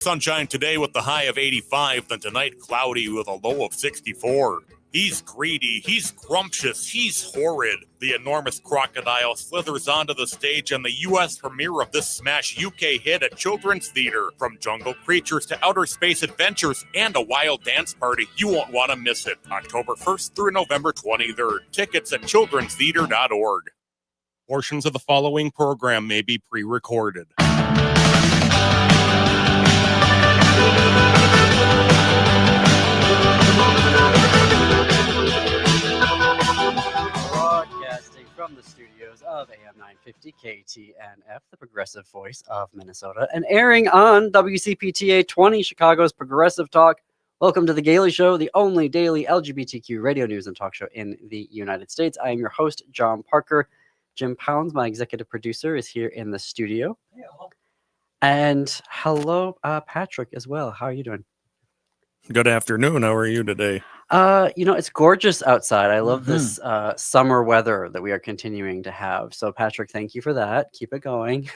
Sunshine today with the high of 85, then tonight cloudy with a low of 64. He's greedy, he's scrumptious, he's horrid. The enormous crocodile slithers onto the stage and the U.S. premiere of this smash UK hit at Children's Theatre. From jungle creatures to outer space adventures and a wild dance party, you won't want to miss it. October 1st through November 23rd. Tickets at childrenstheatre.org. Portions of the following program may be pre-recorded. Broadcasting from the studios of AM 950 KTNF, the progressive voice of Minnesota, and airing on WCPTA 20, Chicago's Progressive Talk. Welcome to The Gailey Show, the only daily LGBTQ radio news and talk show in the United States. I am your host, John Parker. Jim Pounds, my executive producer, is here in the studio. And hello, Patrick, as well. How are you doing? Good afternoon. How are you today? It's gorgeous outside. I love this summer weather that we are continuing to have. So, Patrick, thank you for that. Keep it going.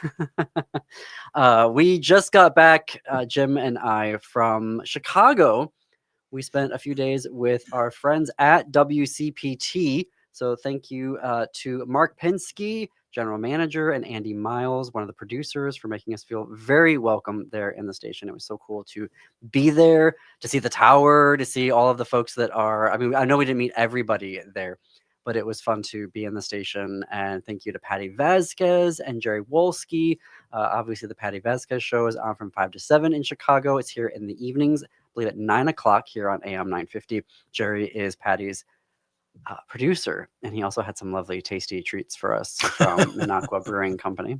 We just got back, Jim and I, from Chicago. We spent a few days with our friends at WCPT. So thank you to Mark Pinsky, general manager, and Andy Miles, one of the producers, for making us feel very welcome there in the station. It was so cool to be there, to see the tower, to see all of the folks that are, I know we didn't meet everybody there, but it was fun to be in the station. And thank you to Patty Vasquez and Jerry Wolski. Obviously, the Patty Vasquez show is on from 5 to 7 in Chicago. It's here in the evenings, I believe at 9 o'clock here on AM 950. Jerry is Patty's producer, and he also had some lovely tasty treats for us from Minocqua Brewing Company.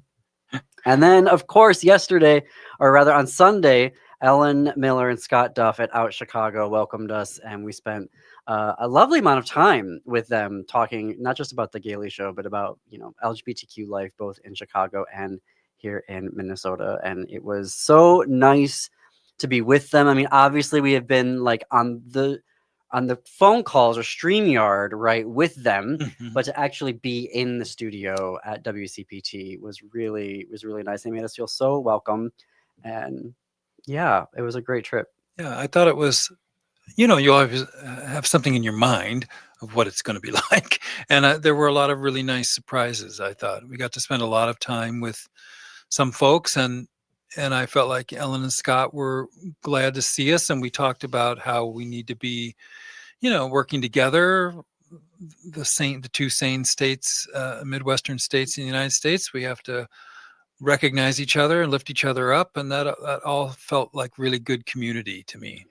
And then, of course, yesterday, or rather on Sunday, Ellen Miller and Scott Duff at Out Chicago welcomed us, and we spent a lovely amount of time with them talking not just about the Gailey Show, but about LGBTQ life both in Chicago and here in Minnesota. And it was so nice to be with them. I mean, obviously we have been like on the phone calls or StreamYard, right, with them, but to actually be in the studio at WCPT was really nice. They made us feel so welcome, and yeah, it was a great trip. Yeah, I thought it was, you always have something in your mind of what it's going to be like, and there were a lot of really nice surprises. I thought we got to spend a lot of time with some folks, and I felt like Ellen and Scott were glad to see us, and we talked about how we need to be, working together. The two sane states, Midwestern states in the United States, we have to recognize each other and lift each other up, and that all felt like really good community to me.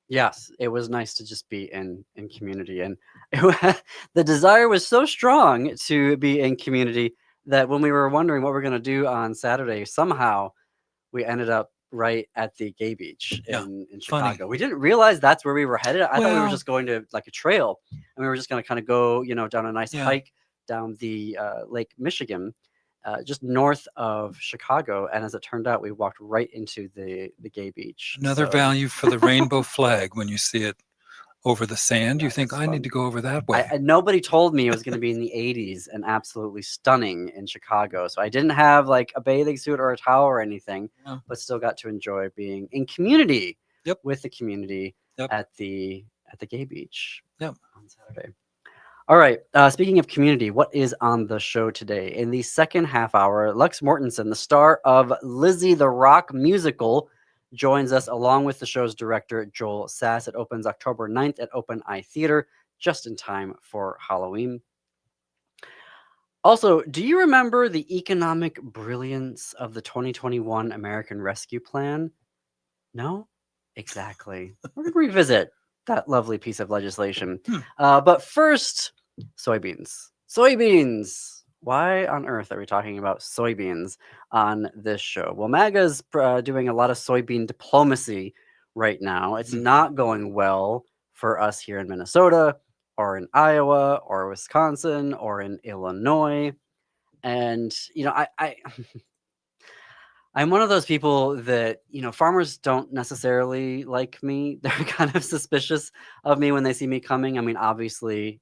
Yes, it was nice to just be in community, and the desire was so strong to be in community that when we were wondering what we're going to do on Saturday, somehow we ended up right at the gay beach in Chicago. Funny. We didn't realize that's where we were headed. I thought we were just going to like a trail, and we were just going to kind of go, down a nice hike down the Lake Michigan, just north of Chicago. And as it turned out, we walked right into the gay beach. Another value for the rainbow flag when you see it over the sand. You think, I need to go over that way. Nobody told me it was going to be in the 80s and absolutely stunning in Chicago. So I didn't have like a bathing suit or a towel or anything, but still got to enjoy being in community with the community at the gay beach on Saturday. All right. Speaking of community, what is on the show today? In the second half hour, Lex Mortensen, the star of Lizzie the Rock musical, joins us along with the show's director, Joel Sass. It opens October 9th at Open Eye Theater, just in time for Halloween. Also, do you remember the economic brilliance of the 2021 American Rescue Plan? No? Exactly. We're going to revisit that lovely piece of legislation. But first, soybeans. Soybeans! Why on earth are we talking about soybeans on this show? Well, MAGA's doing a lot of soybean diplomacy right now. It's not going well for us here in Minnesota or in Iowa or Wisconsin or in Illinois. And, I'm one of those people that, farmers don't necessarily like me. They're kind of suspicious of me when they see me coming. I mean, obviously,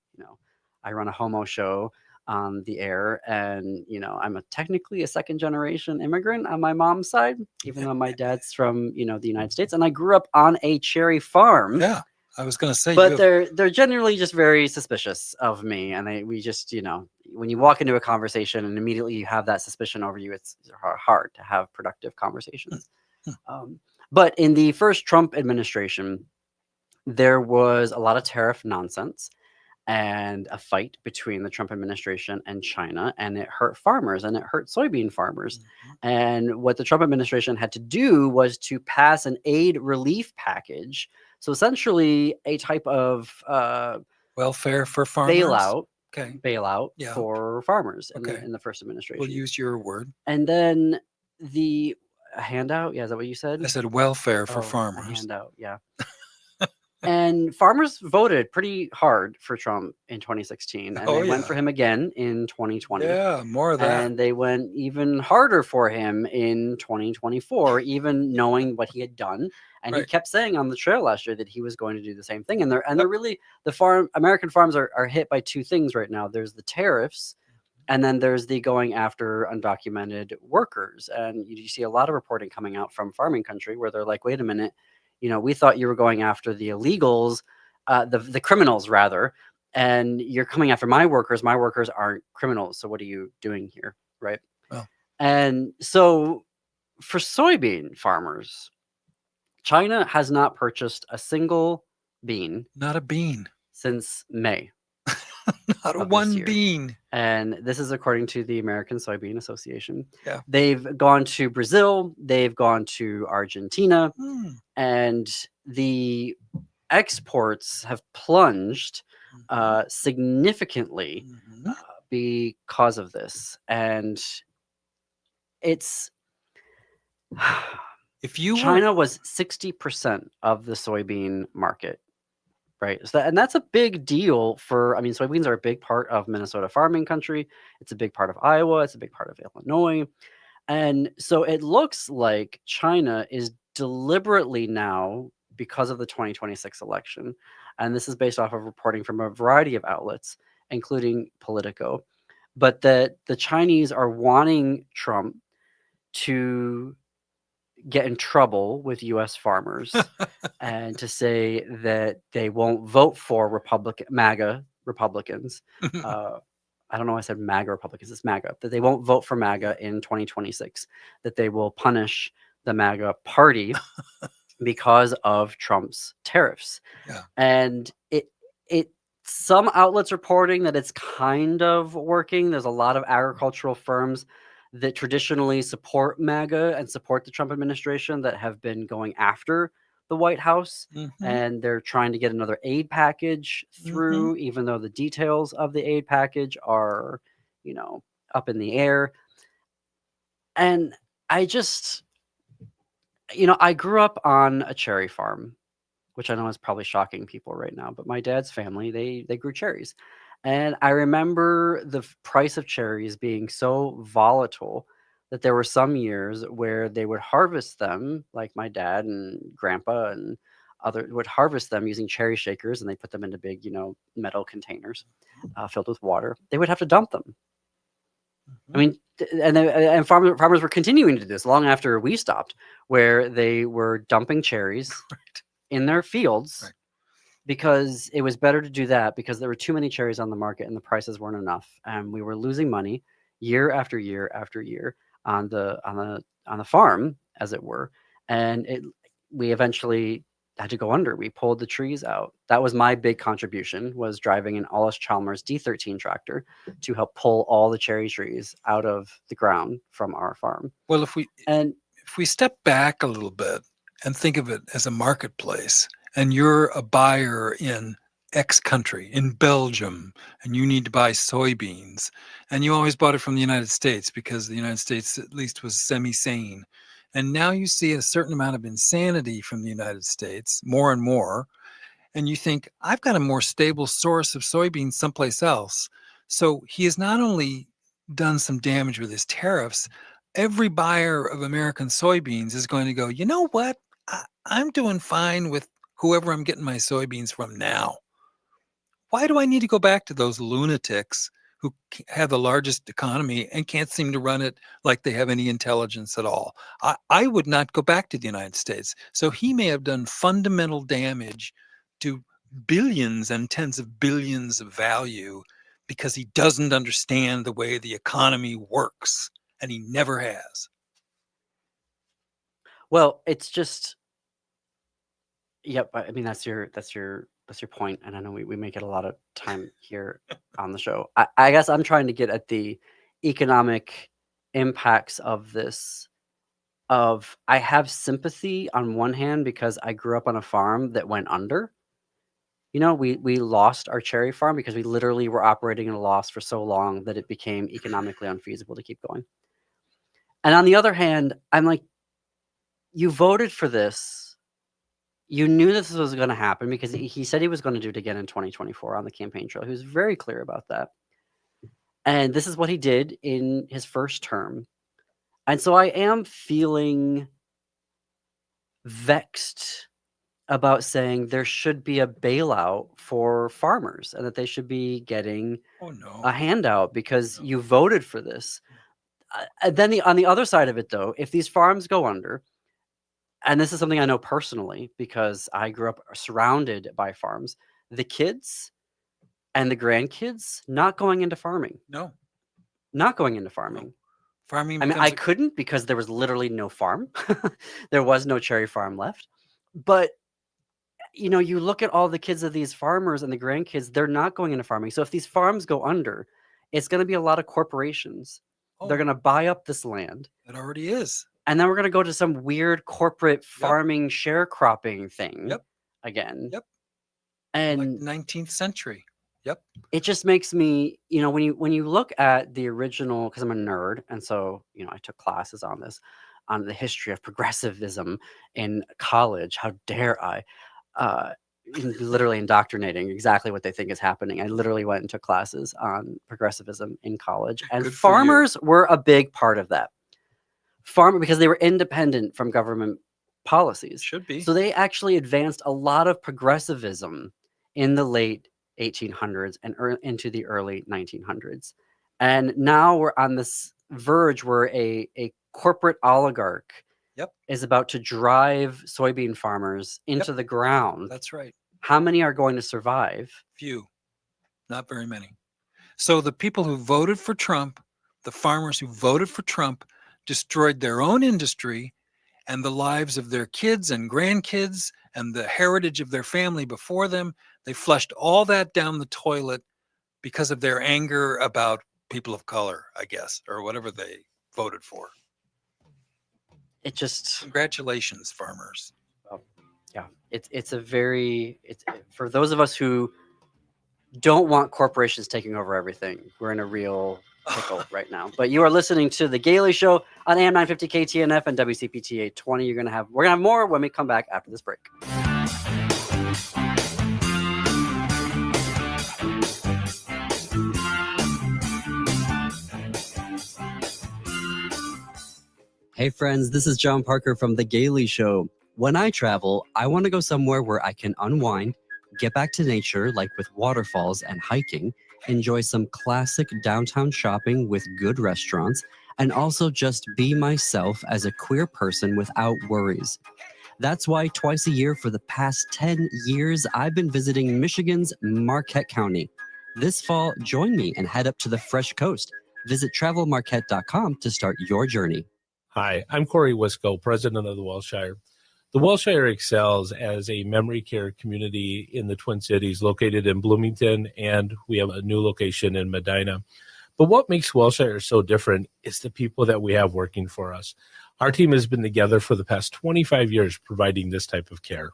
I run a homo show. on the air. And, I'm technically a second generation immigrant on my mom's side, even though my dad's from, the United States. And I grew up on a cherry farm. Yeah, I was going to say, But they're generally just very suspicious of me. And we just, when you walk into a conversation and immediately you have that suspicion over you, it's hard to have productive conversations. But in the first Trump administration, there was a lot of tariff nonsense and a fight between the Trump administration and China, and it hurt farmers and it hurt soybean farmers. And what the Trump administration had to do was to pass an aid relief package. So essentially a type of welfare for farmers, bailout for farmers in the first administration. We'll use your word. And then a handout? Yeah, is that what you said? I said welfare for farmers. A handout, yeah. And farmers voted pretty hard for Trump in 2016. And they went for him again in 2020. Yeah, more of that. And they went even harder for him in 2024, even knowing what he had done. And he kept saying on the trail last year that he was going to do the same thing. And they're really, American farms are hit by two things right now. There's the tariffs, and then there's the going after undocumented workers. And you see a lot of reporting coming out from farming country where they're like, wait a minute, we thought you were going after the illegals, the criminals rather, and you're coming after my workers. My workers aren't criminals. So what are you doing here? Right. Well. And so for soybean farmers, China has not purchased a single bean. Not a bean. Since May. Not a one bean. And this is according to the American Soybean Association. Yeah. They've gone to Brazil, they've gone to Argentina, and the exports have plunged significantly because of this. And it's China was 60% of the soybean market. Right. So that's a big deal soybeans are a big part of Minnesota farming country. It's a big part of Iowa. It's a big part of Illinois. And so it looks like China is deliberately now, because of the 2026 election, and this is based off of reporting from a variety of outlets, including Politico, but that the Chinese are wanting Trump to get in trouble with U.S. farmers and to say that they won't vote for MAGA Republicans. I don't know why I said MAGA Republicans. It's MAGA. That they won't vote for MAGA in 2026. That they will punish the MAGA party because of Trump's tariffs. Yeah. And some outlets reporting that it's kind of working. There's a lot of agricultural firms that traditionally support MAGA and support the Trump administration that have been going after the White House. And they're trying to get another aid package through, even though the details of the aid package are, up in the air. And I just, I grew up on a cherry farm, which I know is probably shocking people right now, but my dad's family, they grew cherries. And I remember the price of cherries being so volatile that there were some years where they would harvest them, like my dad and grandpa and others would harvest them using cherry shakers, and they put them into big, metal containers filled with water. They would have to dump them. I mean, and farmers were continuing to do this long after we stopped, where they were dumping cherries in their fields. Because it was better to do that because there were too many cherries on the market and the prices weren't enough, and we were losing money year after year after year on the farm, as it were. And we eventually had to go under. We pulled the trees out. That was my big contribution, was driving an Allis-Chalmers D13 tractor to help pull all the cherry trees out of the ground from our farm. Well, if we step back a little bit and think of it as a marketplace, and you're a buyer in X country, in Belgium, and you need to buy soybeans, and you always bought it from the United States because the United States at least was semi-sane. And now you see a certain amount of insanity from the United States, more and more, and you think, I've got a more stable source of soybeans someplace else. So he has not only done some damage with his tariffs, every buyer of American soybeans is going to go, you know what? I'm doing fine with whoever I'm getting my soybeans from now. Why do I need to go back to those lunatics who have the largest economy and can't seem to run it like they have any intelligence at all. I would not go back to the United States. So he may have done fundamental damage to billions and tens of billions of value because he doesn't understand the way the economy works, and he never has. Well, it's just, yep. I mean, that's your point, and I know we make it a lot of time here on the show. I guess I'm trying to get at the economic impacts of this. I have sympathy on one hand because I grew up on a farm that went under. You know, we lost our cherry farm because we literally were operating at a loss for so long that it became economically unfeasible to keep going. And on the other hand, I'm like, you voted for this. You knew this was going to happen because he said he was going to do it again in 2024 on the campaign trail. He was very clear about that. And this is what he did in his first term. And so I am feeling vexed about saying there should be a bailout for farmers and that they should be getting a handout because you voted for this. And then on the other side of it, though, if these farms go under, and this is something I know personally because I grew up surrounded by farms, the kids and the grandkids not going into farming. No. Not going into farming. No. Farming. I mean, I couldn't because there was literally no farm. There was no cherry farm left. But, you know, you look at all the kids of these farmers and the grandkids, they're not going into farming. So if these farms go under, it's going to be a lot of corporations. They're going to buy up this land. It already is. And then we're going to go to some weird corporate farming sharecropping thing again. Yep. And like 19th century. Yep. It just makes me, you know, when you look at the original, because I'm a nerd, and so, you know, I took classes on this, on the history of progressivism in college. How dare I? Literally indoctrinating exactly what they think is happening. I literally went and took classes on progressivism in college, and farmers were a big part of that. Because they were independent from government policies. Should be. So they actually advanced a lot of progressivism in the late 1800s and into the early 1900s. And now we're on this verge where a corporate oligarch is about to drive soybean farmers into the ground. That's right. How many are going to survive? Few. Not very many. So the people who voted for Trump, the farmers who voted for Trump, destroyed their own industry and the lives of their kids and grandkids and the heritage of their family before them. They flushed all that down the toilet because of their anger about people of color, I guess, or whatever they voted for. It just... Congratulations, farmers. Well, yeah, it's for those of us who don't want corporations taking over everything, we're in a real pickle right now. But you are listening to The Gailey Show on AM 950 KTNF and WCPT 820. We're gonna have more when we come back after this break. Hey friends, this is John Parker from The Gailey Show. When I travel, I want to go somewhere where I can unwind, get back to nature like with waterfalls and hiking, enjoy some classic downtown shopping with good restaurants, and also just be myself as a queer person without worries. That's why twice a year for the past 10 years, I've been visiting Michigan's Marquette County. This fall, join me and head up to the Fresh Coast. Visit travelmarquette.com to start your journey. Hi, I'm Corey Wisco, president of the Welshire. The Welshire excels as a memory care community in the Twin Cities, located in Bloomington, and we have a new location in Medina. But what makes Welshire so different is the people that we have working for us. Our team has been together for the past 25 years providing this type of care.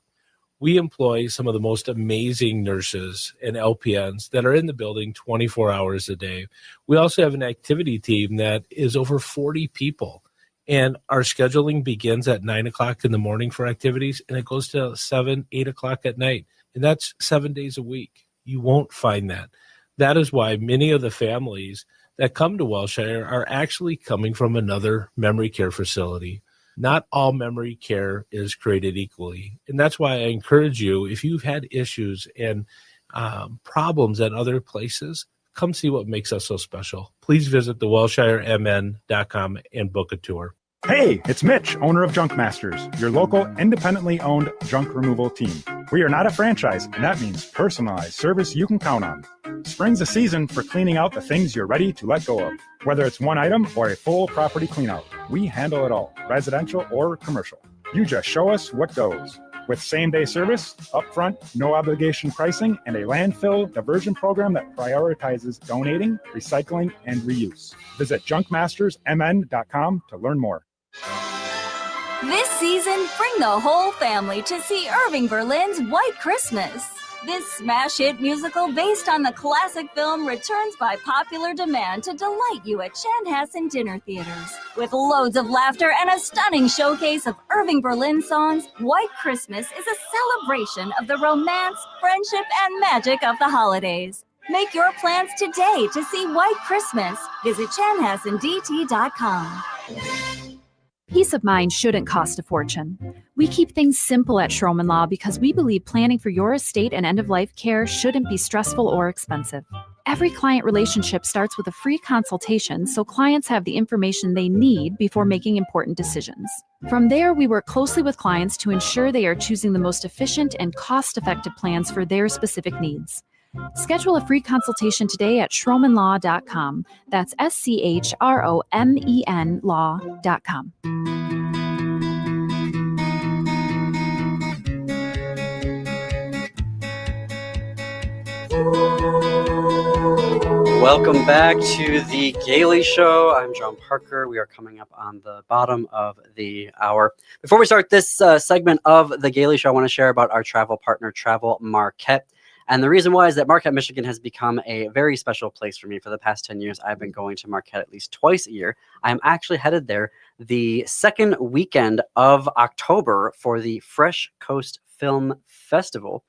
We employ some of the most amazing nurses and LPNs that are in the building 24 hours a day. We also have an activity team that is over 40 people. And our scheduling begins at 9 o'clock in the morning for activities, and it goes to 7, 8 o'clock at night. And that's 7 days a week. You won't find that. That is why many of the families that come to Welshire are actually coming from another memory care facility. Not all memory care is created equally. And that's why I encourage you, if you've had issues and problems at other places, come see what makes us so special. Please visit thewellshiremn.com and book a tour. Hey, it's Mitch, owner of Junk Masters, your local independently owned junk removal team. We are not a franchise, and that means personalized service you can count on. Spring's a season for cleaning out the things you're ready to let go of. Whether it's one item or a full property cleanout, we handle it all, residential or commercial. You just show us what goes. With same-day service, upfront, no-obligation pricing, and a landfill diversion program that prioritizes donating, recycling, and reuse. Visit junkmastersmn.com to learn more. This season, bring the whole family to see Irving Berlin's White Christmas. This smash hit musical based on the classic film returns by popular demand to delight you at Chanhassen dinner theaters. With loads of laughter and a stunning showcase of Irving Berlin songs, White Christmas is a celebration of the romance, friendship, and magic of the holidays. Make your plans today to see White Christmas. Visit chanhassendt.com. Peace of mind shouldn't cost a fortune. We keep things simple at Schroman Law because we believe planning for your estate and end-of-life care shouldn't be stressful or expensive. Every client relationship starts with a free consultation so clients have the information they need before making important decisions. From there, we work closely with clients to ensure they are choosing the most efficient and cost-effective plans for their specific needs. Schedule a free consultation today at schromenlaw.com. That's SCHROMEN law.com. Welcome back to the Gailey Show. I'm John Parker. We are coming up on the bottom of the hour. Before we start this segment of the Gailey Show, I want to share about our travel partner, Travel Marquette. And the reason why is that Marquette, Michigan has become a very special place for me. For the past 10 years, I've been going to Marquette at least twice a year. I'm actually headed there the second weekend of October for the Fresh Coast Film Festival.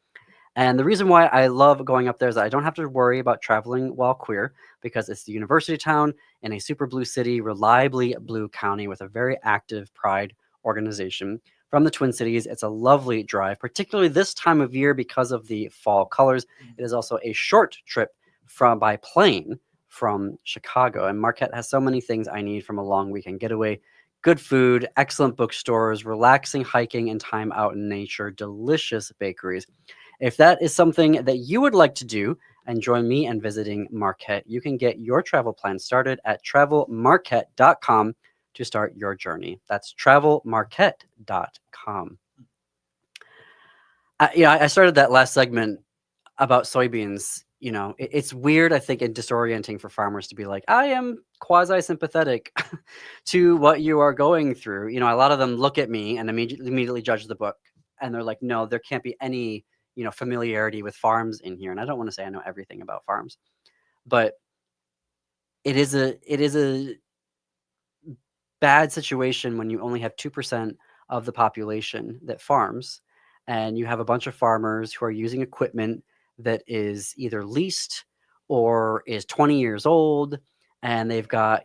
And the reason why I love going up there is that I don't have to worry about traveling while queer, because it's the university town in a super blue city, reliably blue county with a very active pride organization. From the Twin Cities, it's a lovely drive, particularly this time of year because of the fall colors. It is also a short trip by plane from Chicago. And Marquette has so many things I need from a long weekend getaway. Good food, excellent bookstores, relaxing hiking and time out in nature, delicious bakeries. If that is something that you would like to do and join me in visiting Marquette, you can get your travel plan started at travelmarquette.com to start your journey. That's travelmarquette.com. I started that last segment about soybeans. You know, it's weird, I think, and disorienting for farmers to be like, I am quasi-sympathetic to what you are going through. You know, a lot of them look at me and immediately judge the book. And they're like, no, there can't be any, familiarity with farms in here. And I don't want to say I know everything about farms, but it is a bad situation when you only have 2% of the population that farms, and you have a bunch of farmers who are using equipment that is either leased or is 20 years old, and they've got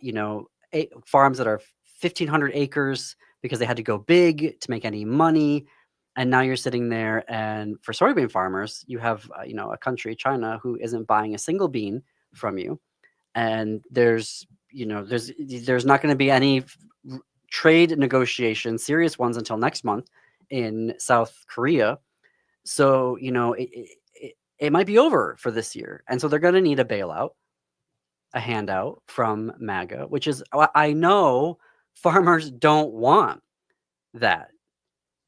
farms that are 1,500 acres because they had to go big to make any money. And now you're sitting there, and for soybean farmers, you have a country, China, who isn't buying a single bean from you, and there's not going to be any trade negotiations, serious ones, until next month in South Korea. So, it might be over for this year. And so they're going to need a bailout, a handout from MAGA, which is, I know farmers don't want that.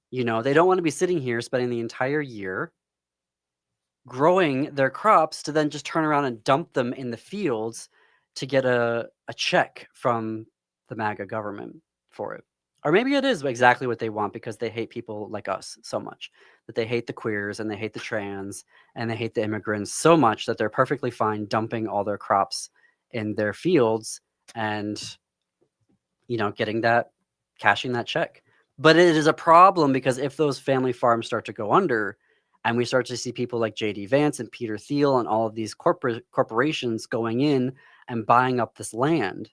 They don't want to be sitting here spending the entire year growing their crops to then just turn around and dump them in the fields to get a check from the MAGA government for it. Or maybe it is exactly what they want because they hate people like us so much, that they hate the queers and they hate the trans and they hate the immigrants so much that they're perfectly fine dumping all their crops in their fields and, cashing that check. But it is a problem because if those family farms start to go under and we start to see people like J.D. Vance and Peter Thiel and all of these corporations going in and buying up this land,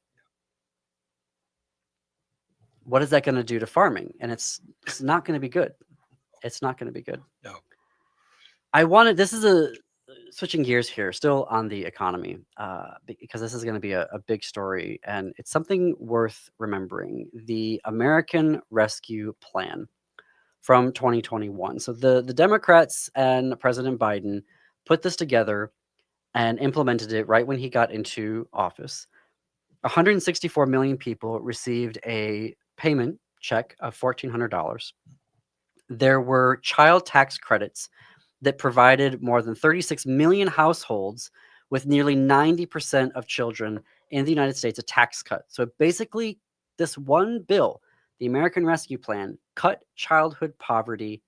what is that going to do to farming? And it's not going to be good. It's not going to be good. No. This is a switching gears here, still on the economy, because this is going to be a big story and it's something worth remembering. The American Rescue Plan from 2021. So the Democrats and President Biden put this together and implemented it right when he got into office. 164 million people received a payment check of $1,400. There were child tax credits that provided more than 36 million households with nearly 90% of children in the United States a tax cut. So basically, this one bill, the American Rescue Plan, cut child poverty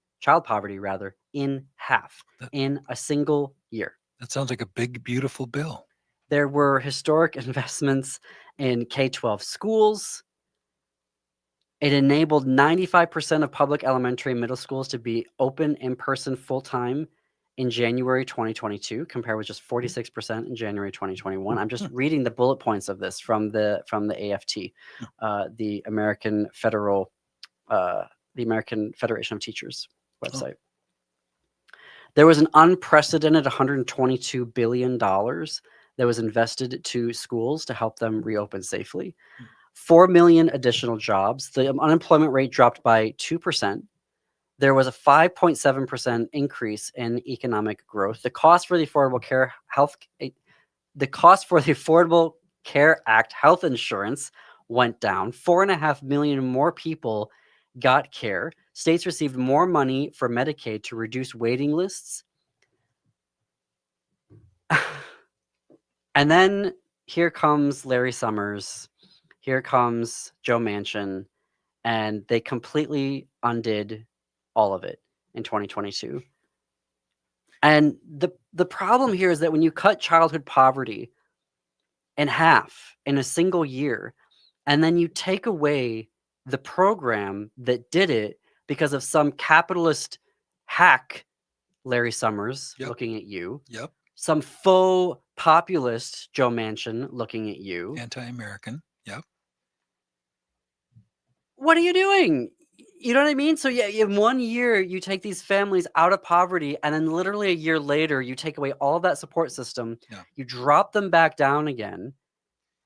rather, in half in a single year. That sounds like a big, beautiful bill. There were historic investments in K-12 schools. It enabled 95% of public elementary and middle schools to be open in person full-time in January 2022, compared with just 46% in January 2021. I'm just reading the bullet points of this from the AFT, the American Federation of Teachers website. There was an unprecedented $122 billion that was invested to schools to help them reopen safely. 4 million additional jobs. The unemployment rate dropped by 2%. There was a 5.7% increase in economic growth. The cost for the Affordable Care Act health insurance went down. 4.5 million more people got care. States received more money for Medicaid to reduce waiting lists. And then here comes Larry Summers. Here comes Joe Manchin, and they completely undid all of it in 2022. And the problem here is that when you cut childhood poverty in half in a single year, and then you take away the program that did it because of some capitalist hack, Larry Summers, looking at you. Yep. Some faux populist, Joe Manchin, looking at you. Anti-American. Yep. What are you doing? You know what I mean? So yeah, in 1 year, you take these families out of poverty, and then literally a year later, you take away all of that support system. Yeah. You drop them back down again.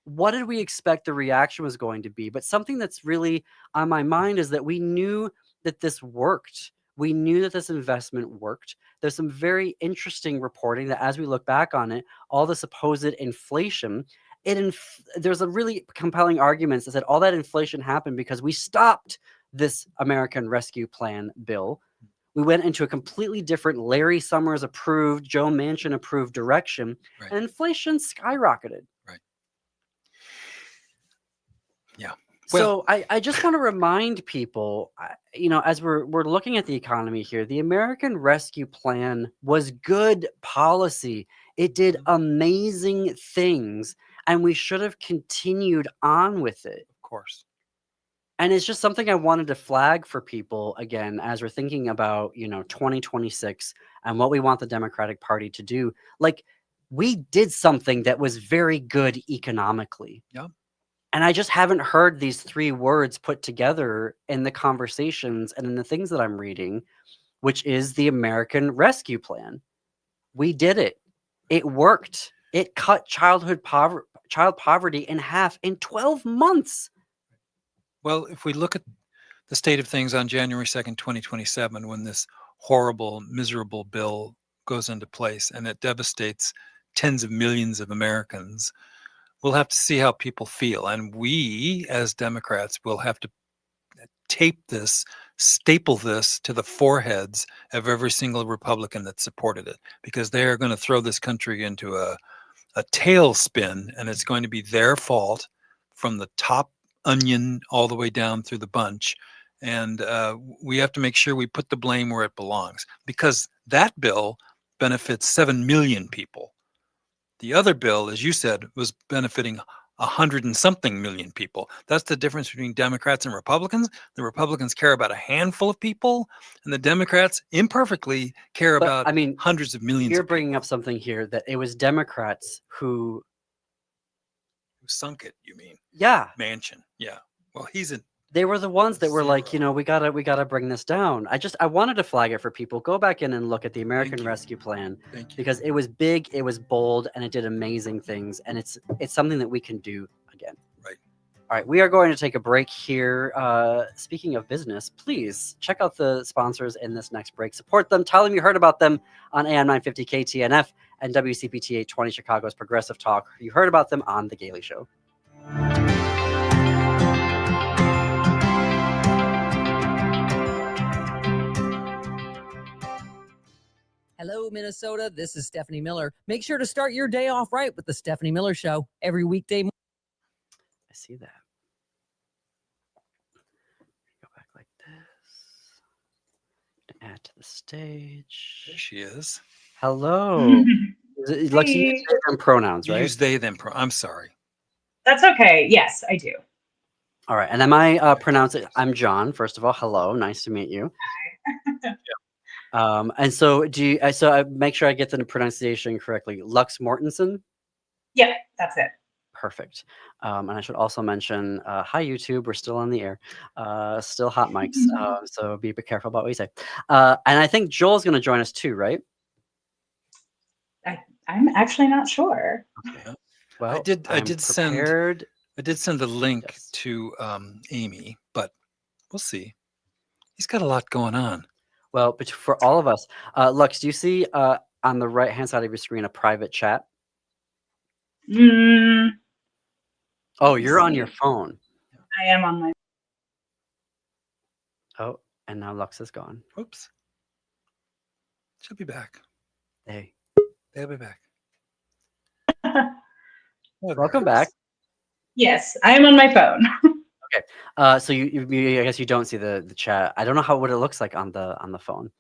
What did we expect the reaction was going to be? But something that's really on my mind is that we knew that this worked. We knew that this investment worked. There's some very interesting reporting that as we look back on it, all the supposed inflation, there's a really compelling arguments that said all that inflation happened because we stopped this American Rescue Plan bill. We went into a completely different Larry Summers approved, Joe Manchin approved direction, Right. and inflation skyrocketed. Right. Yeah. So I just want to remind people, as we're looking at the economy here, the American Rescue Plan was good policy. It did amazing things, and we should have continued on with it. Of course. And it's just something I wanted to flag for people again as we're thinking about 2026 and what we want the Democratic Party to do. Like, we did something that was very good economically. Yeah. And I just haven't heard these three words put together in the conversations and in the things that I'm reading, which is the American Rescue Plan. We did it. It worked. It cut child poverty in half in 12 months. Well, if we look at the state of things on January 2nd, 2027, when this horrible, miserable bill goes into place and it devastates tens of millions of Americans, we'll have to see how people feel. And we, as Democrats, will have to staple this to the foreheads of every single Republican that supported it, because they are going to throw this country into a tailspin, and it's going to be their fault from the top onion all the way down through the bunch. And we have to make sure we put the blame where it belongs, because that bill benefits 7 million people. The other bill, as you said, was benefiting 100 and something million people. That's the difference between Democrats and Republicans. The Republicans care about a handful of people, and the Democrats imperfectly care about hundreds of millions. You're bringing up something here that it was Democrats who sunk it, you mean? Yeah. Manchin. Yeah. Well, he's They were the ones that were like, Zero. we gotta bring this down. I wanted to flag it for people. Go back in and look at the American you. Rescue Plan Thank you. because it was big, it was bold, and it did amazing things. And it's something that we can do again. Right. All right, we are going to take a break here. Speaking of business, please check out the sponsors in this next break. Support them. Tell them you heard about them on AM 950 KTNF and WCPT 820 Chicago's Progressive Talk. You heard about them on The Gailey Show. Hello, Minnesota. This is Stephanie Miller. Make sure to start your day off right with the Stephanie Miller Show every weekday. I see that. Go back like this. Add to the stage. There she is. Hello. Lexi, you use they, them pronouns, right? Use they, them. I'm sorry. That's okay. Yes, I do. All right. And am I pronouncing? I'm John. First of all, hello. Nice to meet you. And so do you? So I make sure I get the pronunciation correctly. Lux Mortensen. Yeah, that's it. Perfect. And I should also mention, hi YouTube. We're still on the air. Still hot mics. So be careful about what you say. And I think Joel's going to join us too, right? I'm actually not sure. Okay. Well, I did send the link Yes. to Amy, but we'll see. He's got a lot going on. Well, but for all of us, Lux, do you see on the right-hand side of your screen a private chat? Oh, you're on your phone. I am on my. Oh, and now Lux is gone. Oops. She'll be back. Hey, They'll be back. welcome back. Yes, I am on my phone. So you I guess you don't see the chat. I don't know what it looks like on the phone.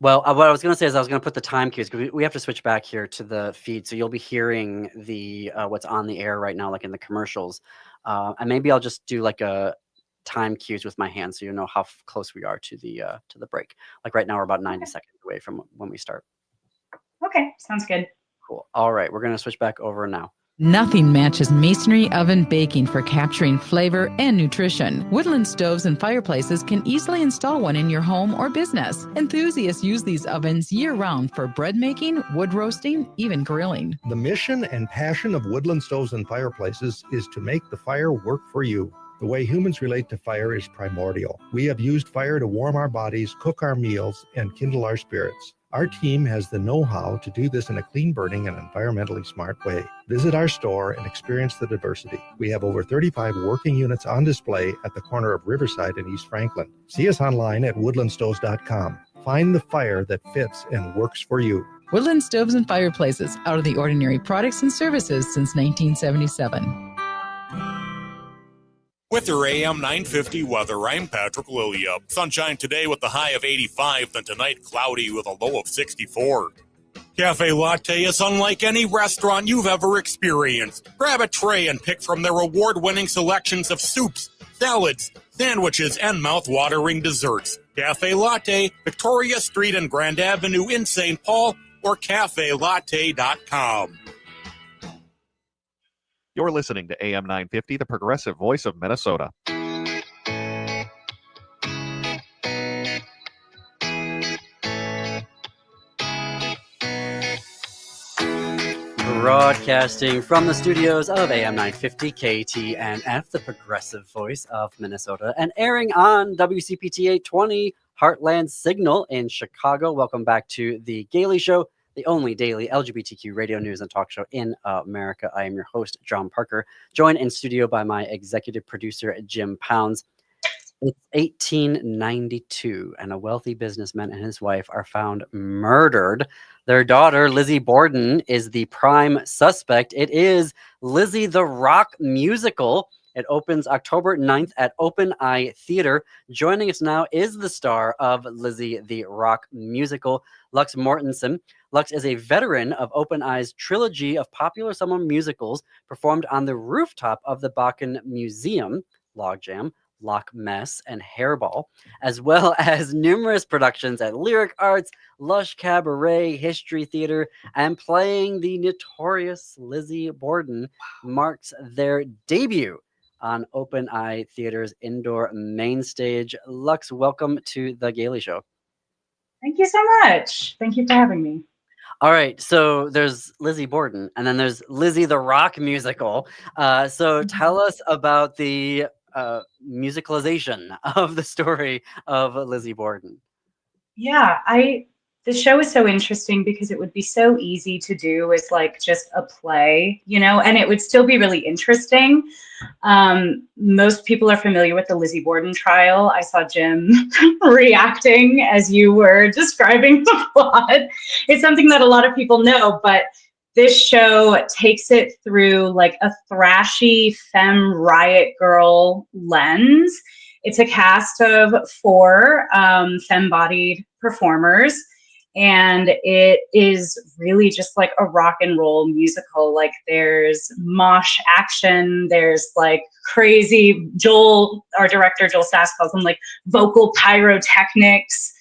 Well, what I was going to say is I was going to put the time cues because we have to switch back here to the feed. So you'll be hearing the what's on the air right now, like in the commercials. And maybe I'll just do like a time cues with my hand so you know how close we are to the break. Like right now we're about 90 seconds away from when we start. Okay, sounds good. Cool. All right, we're going to switch back over now. Nothing matches masonry oven baking for capturing flavor and nutrition. Woodland stoves and fireplaces can easily install one in your home or business. Enthusiasts use these ovens year-round for bread making, wood roasting, even grilling. The mission and passion of Woodland Stoves and Fireplaces is to make the fire work for you. The way humans relate to fire is primordial. We have used fire to warm our bodies, cook our meals, and kindle our spirits. Our team has the know-how to do this in a clean burning and environmentally smart way. Visit our store and experience the diversity. We have over 35 working units on display at the corner of Riverside and East Franklin. See us online at woodlandstoves.com. Find the fire that fits and works for you. Woodland Stoves and Fireplaces, out of the ordinary products and services since 1977. With your AM 950 weather, I'm Patrick Lilia. Sunshine today with a high of 85, then tonight cloudy with a low of 64. Cafe Latte is unlike any restaurant you've ever experienced. Grab a tray and pick from their award-winning selections of soups, salads, sandwiches, and mouth-watering desserts. Cafe Latte, Victoria Street and Grand Avenue in St. Paul, or cafelatte.com. You're listening to AM 950, the progressive voice of Minnesota. Broadcasting from the studios of AM 950 KTNF, the progressive voice of Minnesota, and airing on WCPT 820 Heartland Signal in Chicago. Welcome back to The Gailey Show, the only daily LGBTQ radio news and talk show in America. I am your host, John Parker, joined in studio by my executive producer, Jim Pounds. It's 1892, and a wealthy businessman and his wife are found murdered. Their daughter, Lizzie Borden, is the prime suspect. It is Lizzie the Rock musical. It opens October 9th at Open Eye Theater. Joining us now is the star of Lizzie the Rock musical, Lux Mortensen. Lux is a veteran of Open Eye's trilogy of popular summer musicals performed on the rooftop of the Bakken Museum, Logjam, Loch Mess, and Hairball, as well as numerous productions at Lyric Arts, Lush Cabaret, History Theater, and playing the notorious Lizzie Borden marks their debut on Open Eye Theater's indoor main stage. Lux, welcome to The Gailey Show. Thank you so much. Thank you for having me. All right, so there's Lizzie Borden, and then there's Lizzie the Rock musical. So tell us about the musicalization of the story of Lizzie Borden. Yeah, the show is so interesting because it would be so easy to do as like just a play, and it would still be really interesting. Most people are familiar with the Lizzie Borden trial. I saw Jim reacting as you were describing the plot. It's something that a lot of people know, but this show takes it through like a thrashy femme riot girl lens. It's a cast of 4 femme-bodied performers, and it is really just like a rock and roll musical. Like there's mosh action, there's like crazy, our director Joel Sass calls them like vocal pyrotechnics.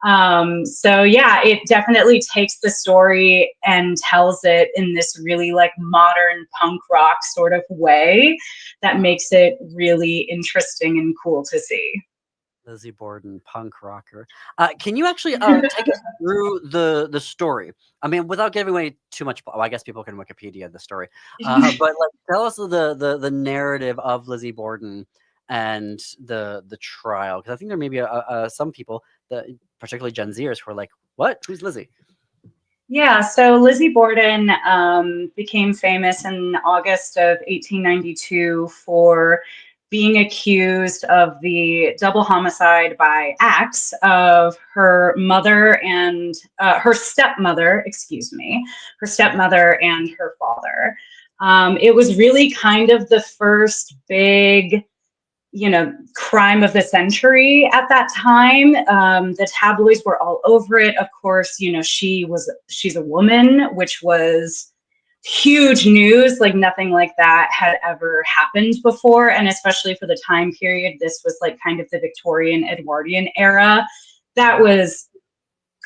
So yeah, it definitely takes the story and tells it in this really like modern punk rock sort of way that makes it really interesting and cool to see. Lizzie Borden, punk rocker. Can you actually take us through the story? I mean, without giving away too much. Well, I guess people can Wikipedia the story, but like, tell us the narrative of Lizzie Borden and the trial, because I think there may be some people that, particularly Gen Zers, who are like, "What? Who's Lizzie?" Yeah, so Lizzie Borden became famous in August of 1892 for being accused of the double homicide by axe of her mother and her stepmother and her father. It was really kind of the first big, crime of the century at that time. The tabloids were all over it. Of course, she's a woman, which was huge news. Like nothing like that had ever happened before. And especially for the time period, this was like kind of the Victorian Edwardian era. That was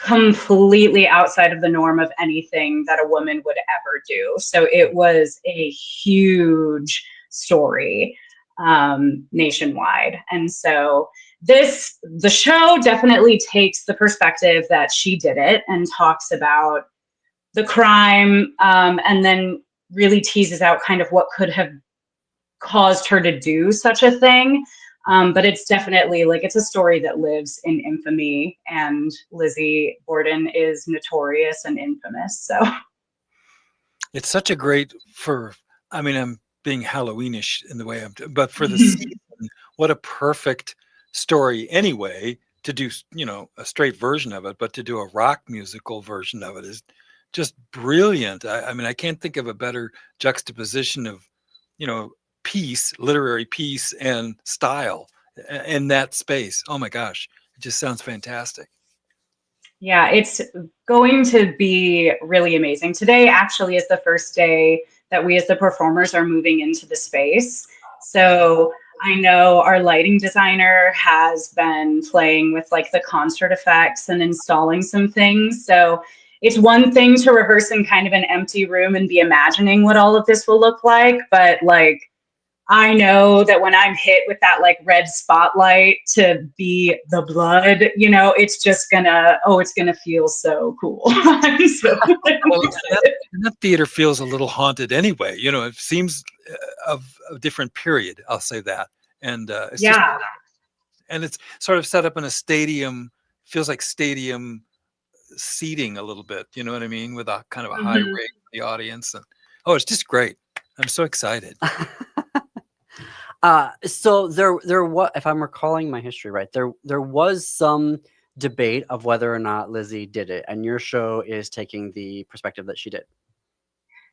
completely outside of the norm of anything that a woman would ever do. So it was a huge story nationwide. And so the show definitely takes the perspective that she did it and talks about the crime, and then really teases out kind of what could have caused her to do such a thing. But it's definitely like, it's a story that lives in infamy, and Lizzie Borden is notorious and infamous. So it's such a great I'm being Halloweenish in the way but for the season, what a perfect story anyway to do, a straight version of it, but to do a rock musical version of it is just brilliant. I mean, I can't think of a better juxtaposition of, literary piece and style in that space. Oh my gosh, it just sounds fantastic. Yeah, it's going to be really amazing. Today actually is the first day that we as the performers are moving into the space. So I know our lighting designer has been playing with like the concert effects and installing some things. So it's one thing to rehearse in kind of an empty room and be imagining what all of this will look like. But like, I know that when I'm hit with that like red spotlight to be the blood, it's just it's gonna feel so cool. That theater feels a little haunted anyway. It seems of a different period. I'll say that. And and it's sort of set up in a stadium. Feels like stadium seating a little bit. You know what I mean? With a kind of a high rate for the audience. And it's just great. I'm so excited. So there was, if I'm recalling my history right, there was some debate of whether or not Lizzie did it, and your show is taking the perspective that she did.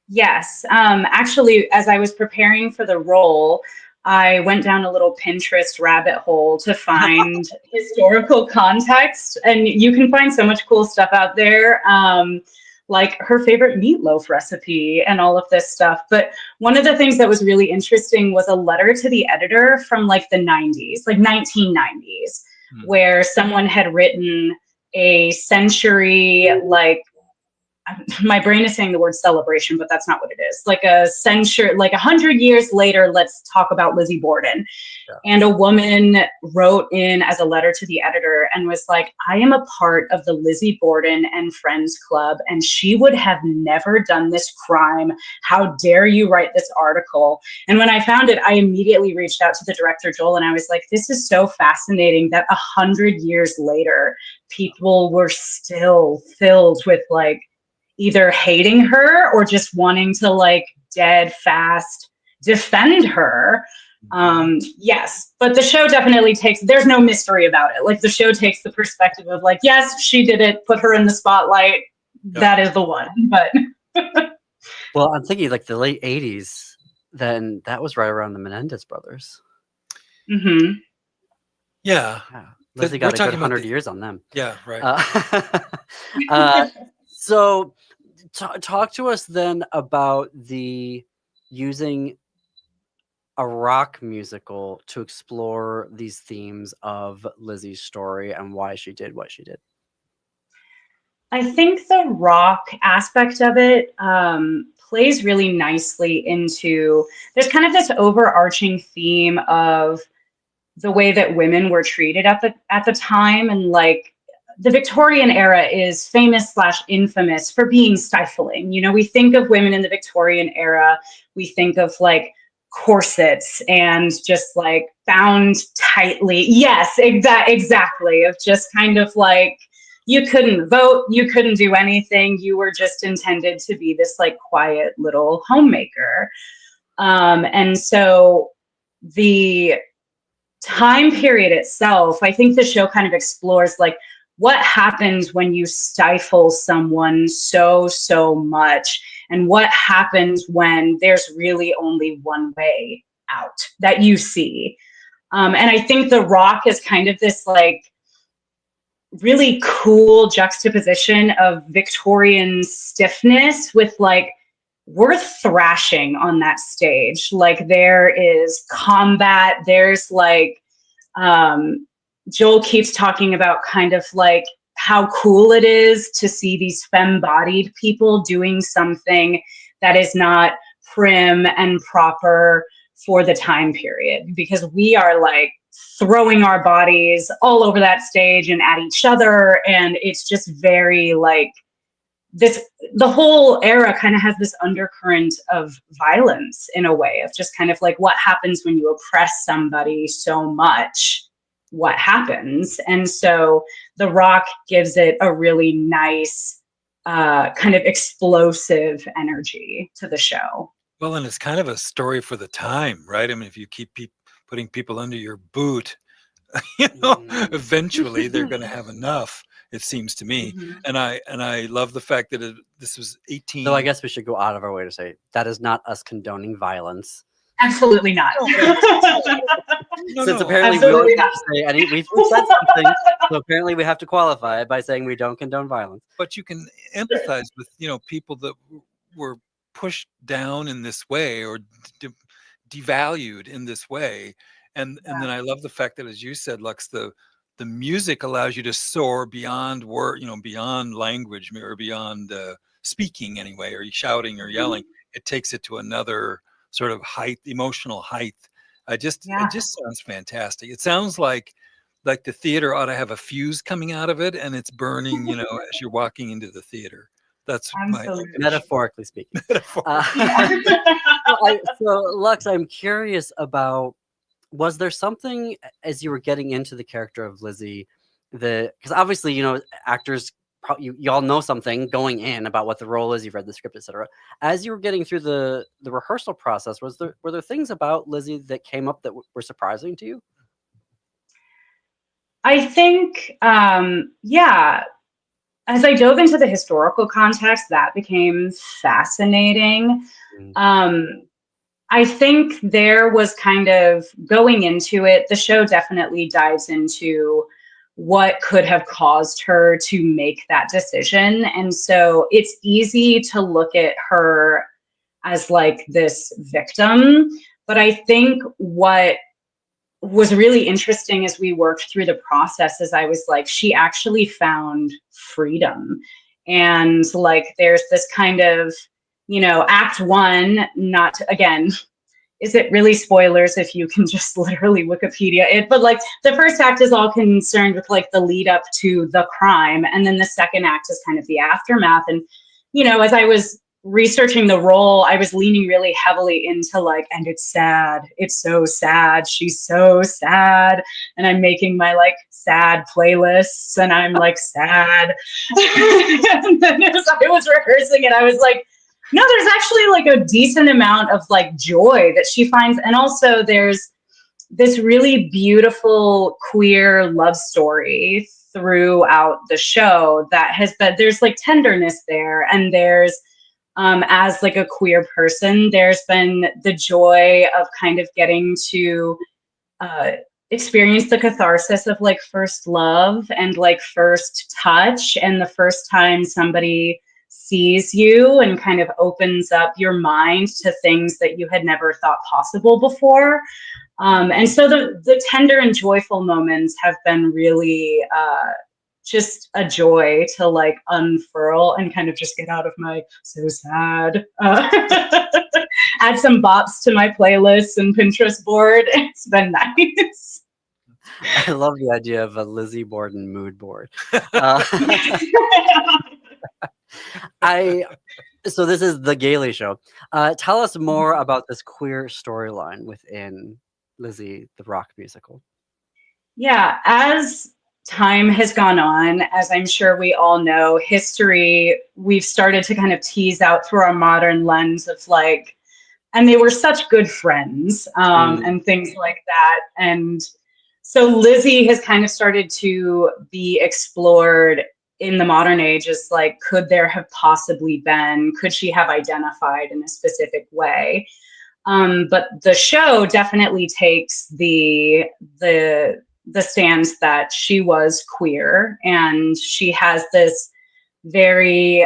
Yes. Actually, as I was preparing for the role, I went down a little Pinterest rabbit hole to find historical context, and you can find so much cool stuff out there. Like her favorite meatloaf recipe and all of this stuff. But one of the things that was really interesting was a letter to the editor from like the 90s, like 1990s, where someone had written a century like my brain is saying the word celebration, but that's not what it is. Like a century, like 100 years later, let's talk about Lizzie Borden. Yeah. And a woman wrote in as a letter to the editor and was like, I am a part of the Lizzie Borden and Friends Club, and she would have never done this crime. How dare you write this article? And when I found it, I immediately reached out to the director, Joel, and I was like, this is so fascinating that 100 years later, people were still filled with like either hating her or just wanting to like dead fast defend her. Yes, but the show definitely there's no mystery about it. Like the show takes the perspective of like, yes, she did it, put her in the spotlight. Yeah. That is the one. But Well, I'm thinking like the late 80s, then that was right around the Menendez brothers. mhm. Yeah. Yeah. Lizzie got a good 100 years on them. Yeah, right. So talk to us then about the using a rock musical to explore these themes of Lizzie's story and why she did what she did. I think the rock aspect of it plays really nicely into, there's kind of this overarching theme of the way that women were treated at the time, and like the Victorian era is famous / infamous for being stifling. You know, we think of women in the Victorian era, we think of like corsets and just like bound tightly. Yes, exactly. Of just kind of like, you couldn't vote, you couldn't do anything. You were just intended to be this like quiet little homemaker. And so the time period itself, I think the show kind of explores like what happens when you stifle someone so much, and what happens when there's really only one way out that you see. And I think The Rock is kind of this like really cool juxtaposition of Victorian stiffness with like, we're thrashing on that stage. Like there is combat, there's like, Joel keeps talking about kind of like how cool it is to see these femme-bodied people doing something that is not prim and proper for the time period, because we are like throwing our bodies all over that stage and at each other, and it's just very like the whole era kind of has this undercurrent of violence in a way, of just kind of like what happens when you oppress somebody so much, what happens. And so The Rock gives it a really nice kind of explosive energy to the show. Well, and it's kind of a story for the time, right? I mean, if you keep putting people under your boot, eventually they're going to have enough, it seems to me. And I love the fact that this was 18. So I guess we should go out of our way to say that is not us condoning violence. Absolutely not. Since apparently we don't have to say we've said something, so apparently we have to qualify it by saying we don't condone violence. But you can empathize with people that were pushed down in this way or devalued in this way, and then I love the fact that, as you said, Lux, the music allows you to soar beyond word, beyond language or beyond speaking anyway, or shouting or yelling. It takes it to another sort of height, emotional height. It just sounds fantastic. It sounds like the theater ought to have a fuse coming out of it, and it's burning, as you're walking into the theater. That's metaphorically speaking. So Lux, I'm curious about, was there something as you were getting into the character of Lizzie, because obviously, actors, you all know something going in about what the role is, you've read the script, etc. As you were getting through the rehearsal process, were there things about Lizzie that came up that were surprising to you? I think, as I dove into the historical context, that became fascinating. I think there was kind of going into it, the show definitely dives into what could have caused her to make that decision. And so it's easy to look at her as like this victim. But I think what was really interesting as we worked through the process is I was like, she actually found freedom And like there's this kind of, act one, not again, is it really spoilers if you can just literally Wikipedia it? But like the first act is all concerned with like the lead up to the crime. And then the second act is kind of the aftermath. And, as I was researching the role, I was leaning really heavily into like, and it's sad. It's so sad. She's so sad. And I'm making my like sad playlists and I'm like sad. And then as I was rehearsing it, I was like, no, there's actually like a decent amount of like joy that she finds. And also there's this really beautiful queer love story throughout the show that has been, there's like tenderness there. And there's, as like a queer person, there's been the joy of kind of getting to experience the catharsis of like first love and like first touch and the first time somebody sees you and kind of opens up your mind to things that you had never thought possible before. And so the tender and joyful moments have been really just a joy to like unfurl and kind of just get out of my so sad. Add some bops to my playlists and Pinterest board. It's been nice. I love the idea of a Lizzie Borden mood board. So this is The Gailey Show. Tell us more about this queer storyline within Lizzie, the rock musical. Yeah, as time has gone on, as I'm sure we all know, history, we've started to kind of tease out through our modern lens of like, and they were such good friends and things like that. And so Lizzie has kind of started to be explored in the modern age as like, could there have possibly been, could she have identified in a specific way? But the show definitely takes the stance that she was queer, and she has this very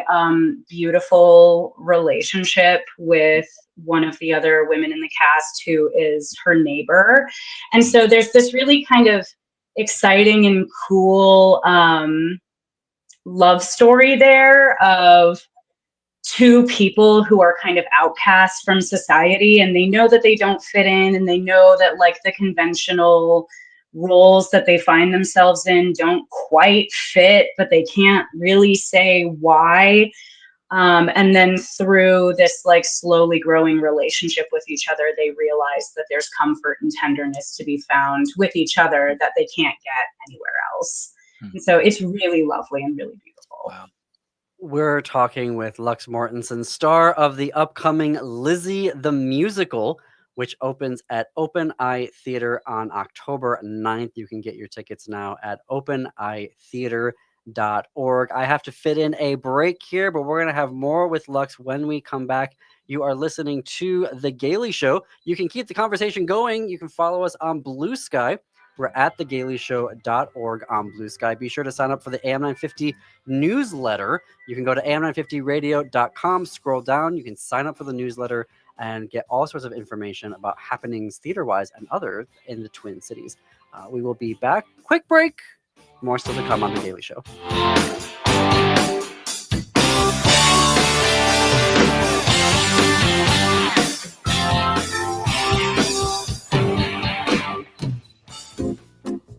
beautiful relationship with one of the other women in the cast who is her neighbor. And so there's this really kind of exciting and cool love story there of two people who are kind of outcasts from society, and they know that they don't fit in, and they know that like the conventional roles that they find themselves in don't quite fit, but they can't really say why. And then through this like slowly growing relationship with each other, they realize that there's comfort and tenderness to be found with each other that they can't get anywhere else. And so it's really lovely and really beautiful. Wow. We're talking with Lux Mortensen, star of the upcoming Lizzie the Musical, which opens at Open Eye Theater on October 9th. You can get your tickets now at openeyetheater.org. I have to fit in a break here, but we're going to have more with Lux when we come back. You are listening to The Gailey Show. You can keep the conversation going. You can follow us on Blue Sky. We're at thegaileyshow.org on Blue Sky. Be sure to sign up for the AM950 newsletter. You can go to am950radio.com, scroll down. You can sign up for the newsletter and get all sorts of information about happenings theater-wise and other in the Twin Cities. We will be back. Quick break. More still to come on The Gailey Show.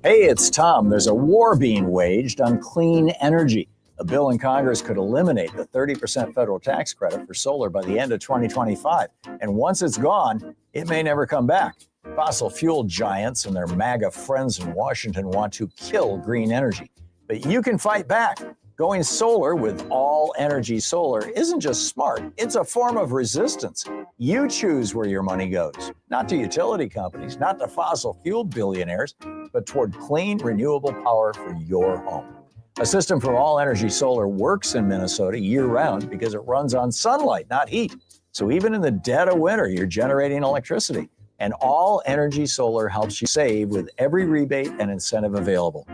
Hey, it's Tom. There's a war being waged on clean energy. A bill in Congress could eliminate the 30% federal tax credit for solar by the end of 2025. And once it's gone, it may never come back. Fossil fuel giants and their MAGA friends in Washington want to kill green energy. But you can fight back. Going solar with All Energy Solar isn't just smart, it's a form of resistance. You choose where your money goes, not to utility companies, not to fossil fuel billionaires, but toward clean, renewable power for your home. A system from All Energy Solar works in Minnesota year-round because it runs on sunlight, not heat. So even in the dead of winter, you're generating electricity. And All Energy Solar helps you save with every rebate and incentive available.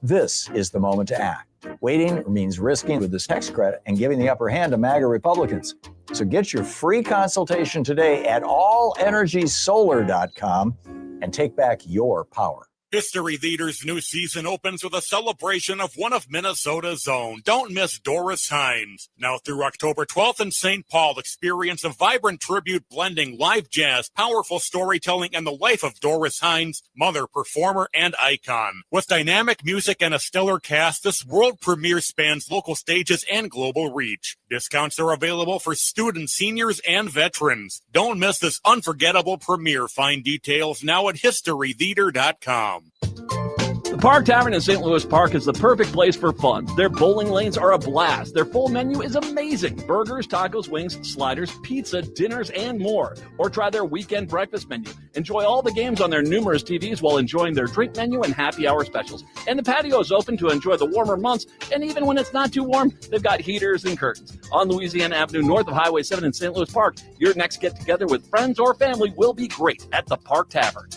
This is the moment to act. Waiting means risking with this tax credit and giving the upper hand to MAGA Republicans. So get your free consultation today at allenergysolar.com and take back your power. History Theater's new season opens with a celebration of one of Minnesota's own. Don't miss Doris Hines. Now through October 12th in St. Paul, experience a vibrant tribute blending live jazz, powerful storytelling, and the life of Doris Hines, mother, performer, and icon. With dynamic music and a stellar cast, this world premiere spans local stages and global reach. Discounts are available for students, seniors, and veterans. Don't miss this unforgettable premiere. Find details now at historytheater.com. The Park Tavern in St. Louis Park is the perfect place for fun. Their bowling lanes are a blast. Their full menu is amazing. Burgers, tacos, wings, sliders, pizza, dinners, and more. Or try their weekend breakfast menu. Enjoy all the games on their numerous TVs while enjoying their drink menu and happy hour specials. And the patio is open to enjoy the warmer months. And even when it's not too warm, they've got heaters and curtains. On Louisiana Avenue, north of Highway 7 in St. Louis Park, your next get-together with friends or family will be great at the Park Tavern.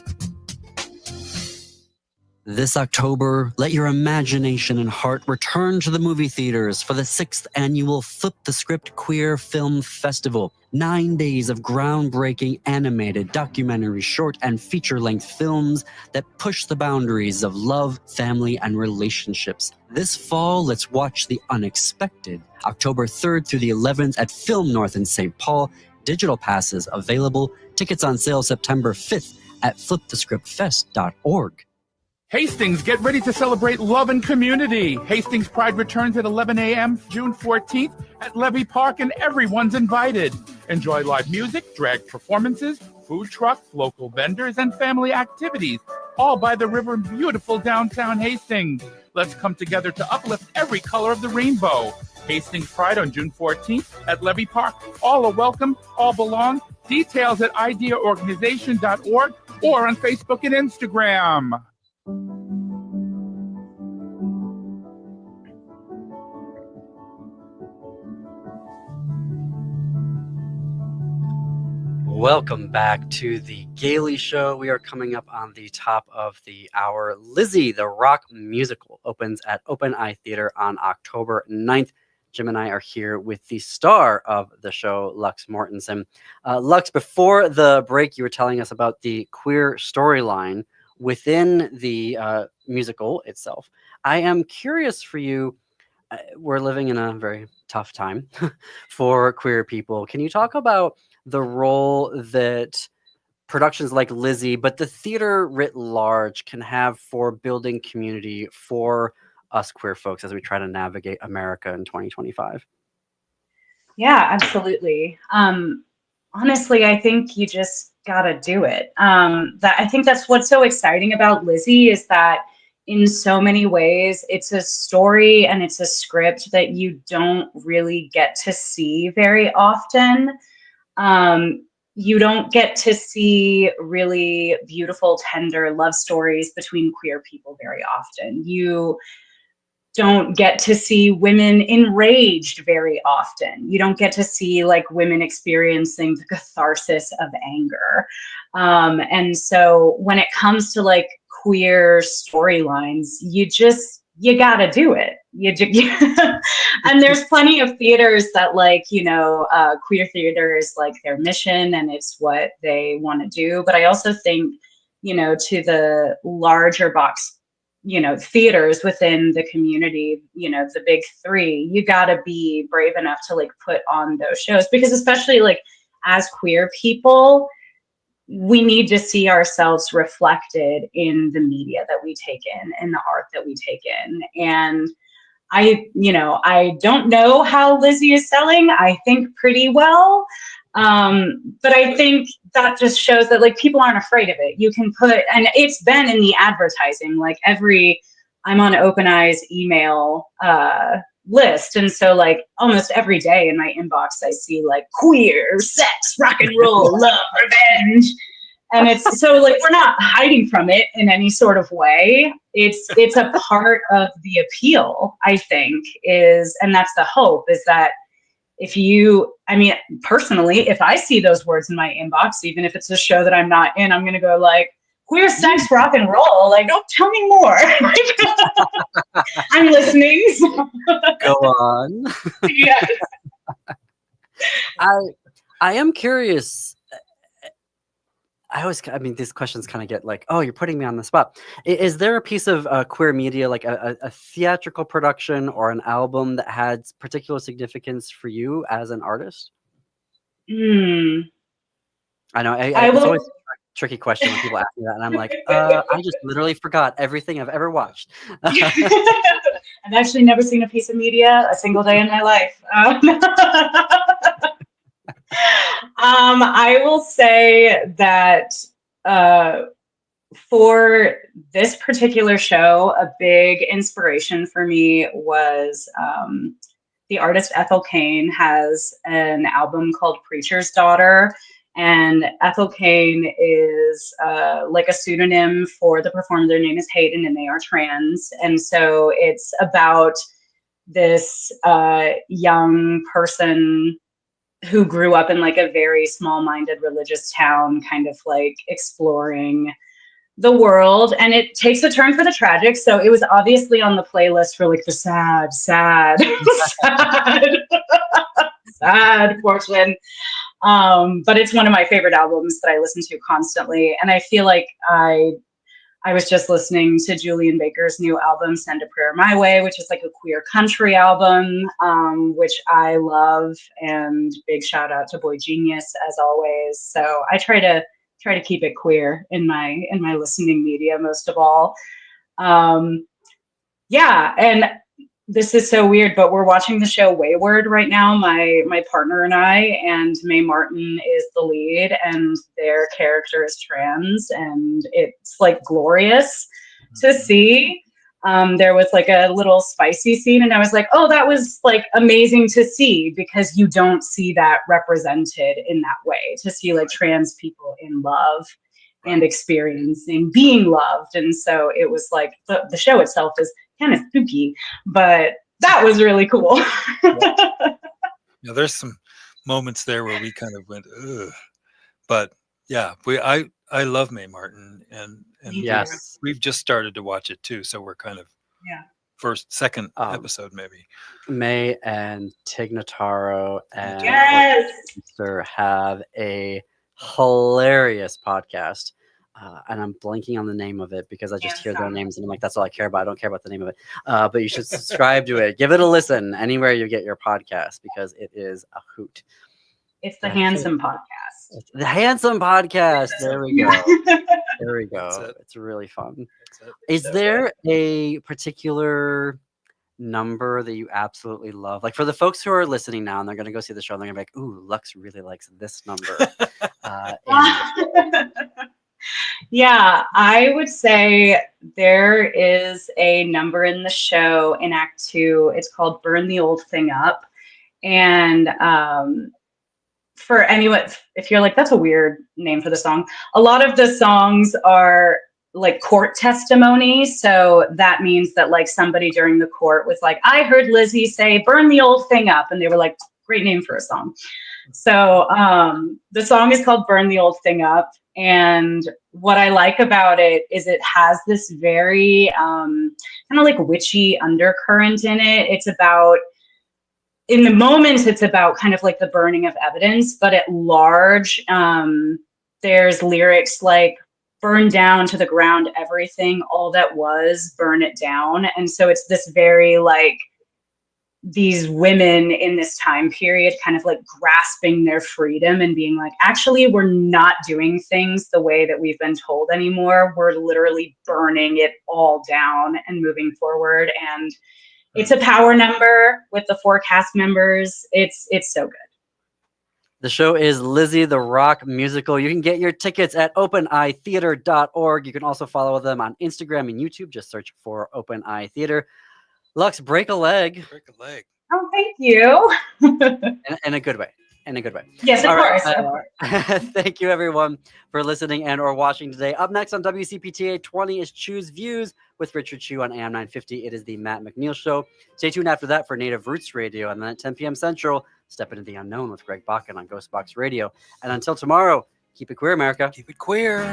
This October, let your imagination and heart return to the movie theaters for the 6th annual Flip the Script Queer Film Festival. 9 days of groundbreaking animated, documentary, short, and feature-length films that push the boundaries of love, family, and relationships. This fall, let's watch the unexpected. October 3rd through the 11th at Film North in St. Paul. Digital passes available. Tickets on sale September 5th at flipthescriptfest.org. Hastings, get ready to celebrate love and community. Hastings Pride returns at 11 a.m. June 14th at Levy Park, and everyone's invited. Enjoy live music, drag performances, food trucks, local vendors, and family activities, all by the river in beautiful downtown Hastings. Let's come together to uplift every color of the rainbow. Hastings Pride on June 14th at Levy Park. All are welcome, all belong. Details at ideaorganization.org or on Facebook and Instagram. Welcome back to the Gailey Show. We are coming up on the top of the hour. Lizzie, the rock musical, opens at Open Eye Theater on October 9th. Jim and I are here with the star of the show, Lux Mortensen. Lux, before the break, you were telling us about the queer storyline within the musical itself. I am curious for you. We're living in a very tough time for queer people. Can you talk about the role that productions like Lizzie, but the theater writ large, can have for building community for us queer folks as we try to navigate America in 2025? Yeah, absolutely. Honestly, I think you just gotta do it. I think that's what's so exciting about Lizzie, is that in so many ways, it's a story and it's a script that you don't really get to see very often. You don't get to see really beautiful, tender love stories between queer people very often. You don't get to see women enraged very often. You don't get to see like women experiencing the catharsis of anger. And so when it comes to like queer storylines, you gotta do it. And there's plenty of theaters that queer theater is like their mission and it's what they want to do. But I also think, to the larger box, theaters within the community, the big three, you gotta be brave enough to like put on those shows, because especially like as queer people, we need to see ourselves reflected in the media that we take in the art that we take in. And I don't know how Lizzie is selling. I think pretty well. But I think that just shows that like people aren't afraid of it. You can put, and it's been in the advertising, like I'm on Open Eye's email list. And so like almost every day in my inbox, I see like queer, sex, rock and roll, love, revenge. And it's so like, we're not hiding from it in any sort of way. It's a part of the appeal, I think, and that's the hope, is that personally, if I see those words in my inbox, even if it's a show that I'm not in, I'm going to go like, queer, sex, rock and roll. Like, don't tell me more. I'm listening. Go on. Yes. I am curious. I mean, these questions kind of get like, oh, you're putting me on the spot. Is there a piece of queer media, like a theatrical production or an album that had particular significance for you as an artist? I know it's always a tricky question when people ask me that, and I'm like, I just literally forgot everything I've ever watched. I've actually never seen a piece of media a single day in my life. I will say that for this particular show, a big inspiration for me was the artist Ethel Cain has an album called Preacher's Daughter. And Ethel Cain is like a pseudonym for the performer. Their name is Hayden, and they are trans. And so it's about this young person who grew up in like a very small-minded religious town, kind of like exploring the world. And it takes a turn for the tragic. So it was obviously on the playlist for like the sad portion. But it's one of my favorite albums that I listen to constantly. And I feel like I was just listening to Julian Baker's new album, Send a Prayer My Way, which is like a queer country album, which I love. And big shout out to Boy Genius as always. So I try to keep it queer in my listening media most of all. Yeah, and this is so weird, but we're watching the show Wayward right now, my partner and I, and Mae Martin is the lead, and their character is trans, and it's like glorious to see. There was like a little spicy scene, and I was like, oh, that was like amazing to see, because you don't see that represented in that way, to see like trans people in love and experiencing being loved. And so it was like the show itself is kind of spooky, but that was really cool. Yeah, there's some moments there where we kind of went, ugh. But yeah, I love Mae Martin, and yes, we've just started to watch it too, so we're kind of second episode maybe. Mae and Tig Notaro and yes, sister have a hilarious podcast. And I'm blanking on the name of it because I just hear their names and I'm like, that's all I care about. I don't care about the name of it. But you should subscribe to it. Give it a listen anywhere you get your podcast, because it is a hoot. It's the Handsome Podcast. The Handsome Podcast. There we go. There we go. It's really fun. Is there a particular number that you absolutely love? Like for the folks who are listening now and they're going to go see the show, and they're going to be like, ooh, Lux really likes this number. Yeah, I would say there is a number in the show in Act 2. It's called Burn the Old Thing Up. And for anyone, if you're like, that's a weird name for the song, a lot of the songs are like court testimony. So that means that like somebody during the court was like, I heard Lizzie say, burn the old thing up. And they were like, great name for a song. So the song is called Burn the Old Thing Up. And what I like about it is it has this very kind of like witchy undercurrent in it. It's about, in the moment, it's about kind of like the burning of evidence, but at large, there's lyrics like, burn down to the ground everything, all that was, burn it down. And so it's this very like, these women in this time period kind of like grasping their freedom and being like, actually, we're not doing things the way that we've been told anymore. We're literally burning it all down and moving forward. And it's a power number with the 4 cast members. It's so good. The show is Lizzie the Rock Musical. You can get your tickets at openeyetheater.org. You can also follow them on Instagram and YouTube. Just search for Open Eye Theater. Lux, break a leg. Break a leg. Oh, thank you. In a good way. In a good way. Yes, of course. Thank you, everyone, for listening and or watching today. Up next on WCPTA 20 is Choose Views with Richard Chu on AM 950. It is the Matt McNeil Show. Stay tuned after that for Native Roots Radio. And then at 10 p.m. Central, Step Into the Unknown with Greg Bakken on Ghost Box Radio. And until tomorrow, keep it queer, America. Keep it queer.